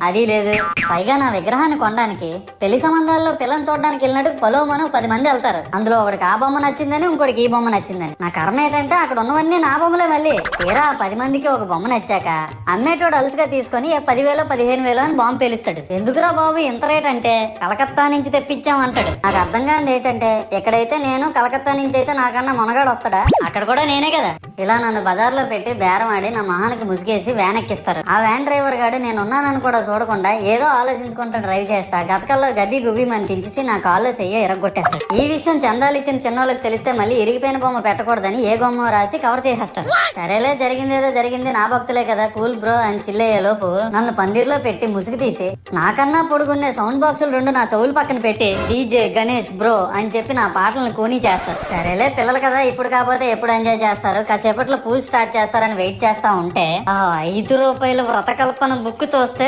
అది లేదు. పైగా నా విగ్రహాన్ని కొనడానికి పెళ్లి సంబంధాల్లో పిల్లని చూడడానికి వెళ్ళినట్టు పలోమను 10 మంది వెళ్తారు. అందులో ఒకడికి ఆ బొమ్మ నచ్చిందని, ఇంకోటికి ఈ బొమ్మ నచ్చిందని. నా కర్మ ఏంటంటే అక్కడ ఉన్నవన్నీ నా బొమ్మలే. మళ్ళీ తీరా 10 మందికి ఒక బొమ్మ నచ్చాక అమ్మేటోడు అలుసుగా తీసుకొని 10,000 15,000 అని బాంబు పేలుస్తాడు. ఎందుకురా బాబు ఇంత రేట్ అంటే కలకత్తా నుంచి తెప్పించాం అంటాడు. నాకు అర్థం కానిది ఏంటంటే ఎక్కడైతే నేను కలకత్తా నుంచి అయితే నాకన్నా మొనగాడు వస్తాడా, అక్కడ కూడా నేనే కదా. ఇలా నన్ను బజార్లో పెట్టి బేరం ఆడి నా మొహానికి ముసుగేసి వ్యాన్ ఎక్కిస్తారు. ఆ వ్యాన్ డ్రైవర్ గాడు నేనున్నానని కూడా చూడకుండా ఏదో ఆలోచించుకుంటూ డ్రైవ్ చేస్తా గతకల్లో గబ్బి గుబ్బి మని తించేసి నా కాల్లో చెయ్యి ఎరగొట్టేస్తాడు. ఈ విషయం చందాలు ఇచ్చిన చిన్నోళ్ళకి తెలిస్తే మళ్ళీ ఇరిగిపోయిన బొమ్మ పెట్టకూడదని ఏ బొమ్మ రాసి కవర్ చేసేస్తాడు. సరేలే జరిగిందేదో జరిగింది, నా భక్తులే కదా, కూల్ బ్రో అని చిల్లయ్యే లోపు నన్ను పందిర్లో పెట్టి ముసుగు తీసి నాకన్నా పొడుగుండే సౌండ్ బాక్సులు 2 నా చెవులు పక్కన పెట్టి డీజే గణేష్ బ్రో అని చెప్పి నా పాటలను కూనీ చేస్తారు. సరేలే పిల్లలు కదా, ఇప్పుడు కాకపోతే ఎప్పుడు ఎంజాయ్ చేస్తారు, కాసేపట్లో పూజ స్టార్ట్ చేస్తారని వెయిట్ చేస్తా ఉంటే ఆ 5 రూపాయల వ్రతకల్పన బుక్ చూస్తే